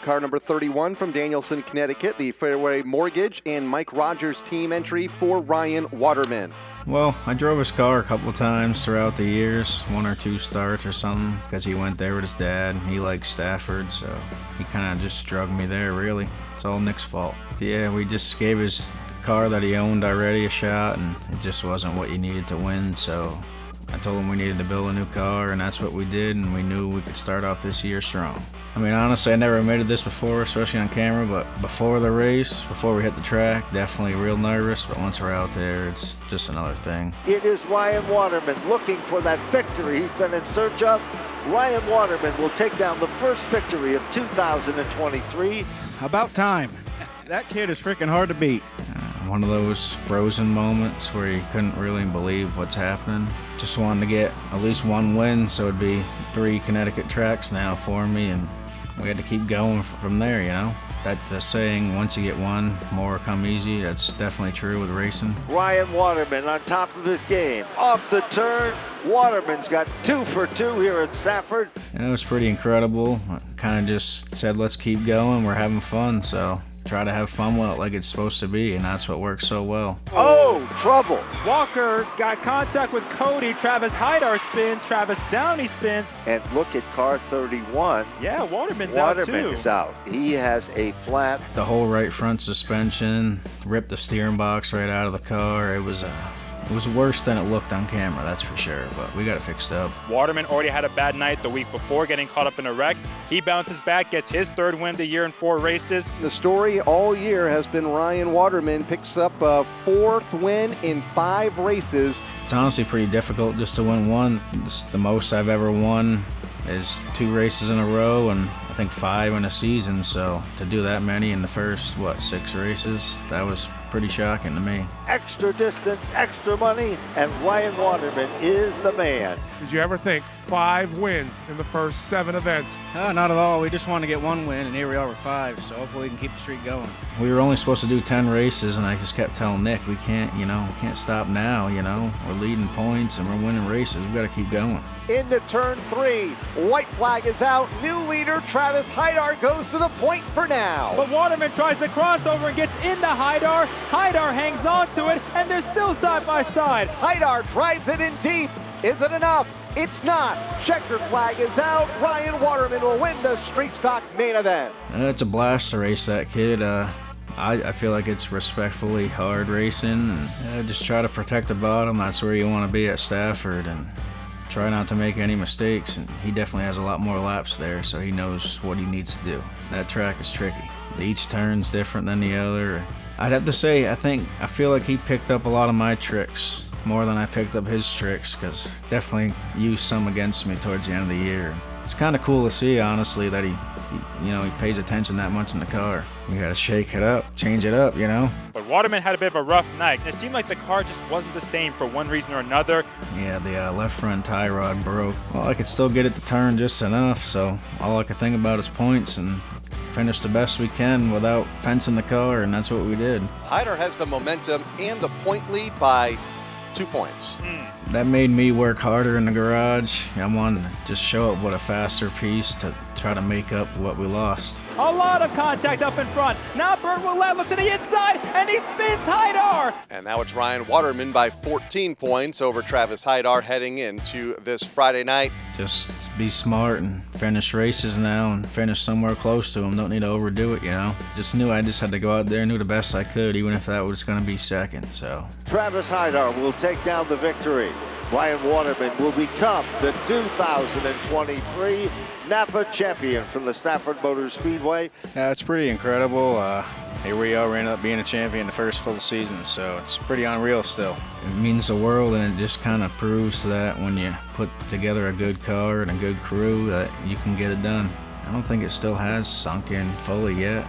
car number 31 from Danielson, Connecticut, the Fairway Mortgage and Mike Rogers team entry for Ryan Waterman. Well, I drove his car a couple of times throughout the years, 1 or 2 starts or something, because he went there with his dad. He likes Stafford, so he kind of just drugged me there, really. It's all Nick's fault. Yeah, we just gave his car that he owned already a shot, and it just wasn't what you needed to win, so I told him we needed to build a new car, and that's what we did, and we knew we could start off this year strong. I mean, honestly, I never admitted this before, especially on camera, but before the race, before we hit the track, definitely real nervous, but once we're out there, it's just another thing. It is Ryan Waterman looking for that victory he's been in search of. Ryan Waterman will take down the first victory of 2023. About time. That kid is freaking hard to beat. One of those frozen moments where you couldn't really believe what's happening. Just wanted to get at least one win, so it'd be 3 Connecticut tracks now for me, and we had to keep going from there, you know. That saying, once you get one, more come easy, that's definitely true with racing. Ryan Waterman on top of his game. Off the turn, Waterman's got 2 for 2 here at Stafford. It was pretty incredible. I kind of just said, let's keep going, we're having fun, so try to have fun with it like it's supposed to be, and that's what works so well. Oh, trouble. Walker got contact with Cody. Travis Hydar spins. Travis Downey spins. And look at car 31. Yeah, Waterman's out too. Waterman is out. He has a flat. The whole right front suspension, ripped the steering box right out of the car. It was worse than it looked on camera, that's for sure, but we got it fixed up. Waterman already had a bad night the week before, getting caught up in a wreck. He bounces back, gets his 3rd win of the year in 4 races. The story all year has been Ryan Waterman picks up a 4th win in 5 races. It's honestly pretty difficult just to win one. The most I've ever won is 2 races in a row, and I think 5 in a season, so to do that many in the first, 6 races, that was pretty shocking to me. Extra distance, extra money, and Ryan Waterman is the man. Did you ever think 5 wins in the first 7 events? Not at all. We just wanted to get 1 win, and here we are with 5, so hopefully we can keep the streak going. We were only supposed to do 10 races, and I just kept telling Nick, we can't stop now, We're leading points, and we're winning races. We've got to keep going. Into turn 3, white flag is out. New leader Travis Hydar goes to the point for now. But Waterman tries the crossover and gets into Hydar. Hydar hangs on to it, and they're still side by side. Hydar drives it in deep. Is it enough? It's not. Checkered flag is out. Ryan Waterman will win the Street Stock main event. It's a blast to race that kid. I feel like it's respectfully hard racing, and just try to protect the bottom. That's where you want to be at Stafford, and try not to make any mistakes. And he definitely has a lot more laps there, so he knows what he needs to do. That track is tricky. Each turn's different than the other. I'd have to say, I feel like he picked up a lot of my tricks more than I picked up his tricks, because definitely used some against me towards the end of the year. It's kind of cool to see, honestly, that he pays attention that much in the car. You got to shake it up, change it up, But Waterman had a bit of a rough night. It seemed like the car just wasn't the same for one reason or another. Yeah, the left front tie rod broke. Well, I could still get it to turn just enough, so all I could think about is points and finish the best we can without fencing the car, and that's what we did. Hydar has the momentum and the point lead by 2 points. That made me work harder in the garage. I wanted to just show up with a faster piece to try to make up what we lost. A lot of contact up in front. Now Burt Willett looks to the inside, and he spins Hydar. And now it's Ryan Waterman by 14 points over Travis Hydar heading into this Friday night. Just be smart and finish races now and finish somewhere close to them. Don't need to overdo it, Just knew I just had to go out there and do the best I could, even if that was going to be second, so. Travis Hydar will take down the victory. Ryan Waterman will become the 2023 Napa champion from the Stafford Motor Speedway. Yeah, it's pretty incredible. Here we are, we ended up being a champion the first full season, so it's pretty unreal still. It means the world, and it just kind of proves that when you put together a good car and a good crew, that you can get it done. I don't think it still has sunk in fully yet,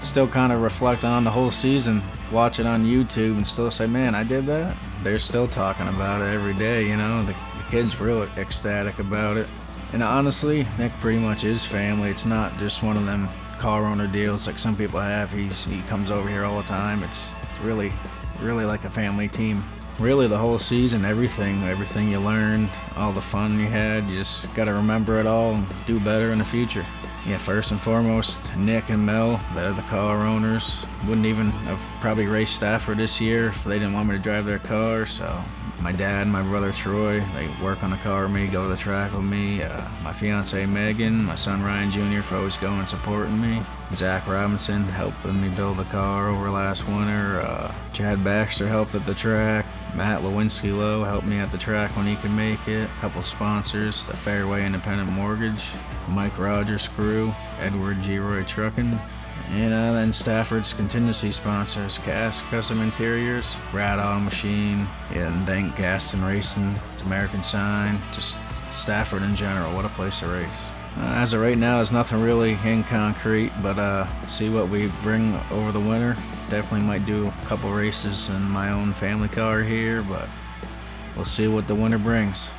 Still kind of reflecting on the whole season, watch it on YouTube and still say, man, I did that. They're still talking about it every day, The kid's real ecstatic about it. And honestly, Nick pretty much is family. It's not just one of them car owner deals like some people have. He comes over here all the time. It's really like a family team. Really the whole season, everything you learned, all the fun you had, you just got to remember it all and do better in the future. Yeah, first and foremost, Nick and Mel, they're the car owners. Wouldn't even have probably raced Stafford this year if they didn't want me to drive their car. So my dad, my brother Troy, they work on the car with me, go to the track with me. My fiance Megan, my son Ryan Jr. for always going and supporting me. Zach Robinson helping me build the car over last winter. Chad Baxter helped at the track. Matt Lewinsky Lowe helped me at the track when he could make it. A couple sponsors, the Fairway Independent Mortgage, Mike Rogers Crew, Edward G. Roy Trucking, and then Stafford's contingency sponsors, Cass Custom Interiors, Rad Auto Machine, and Dank Gaston Racing, American Sign, just Stafford in general. What a place to race. As of right now, there's nothing really in concrete, but see what we bring over the winter. Definitely might do a couple races in my own family car here, but we'll see what the winter brings.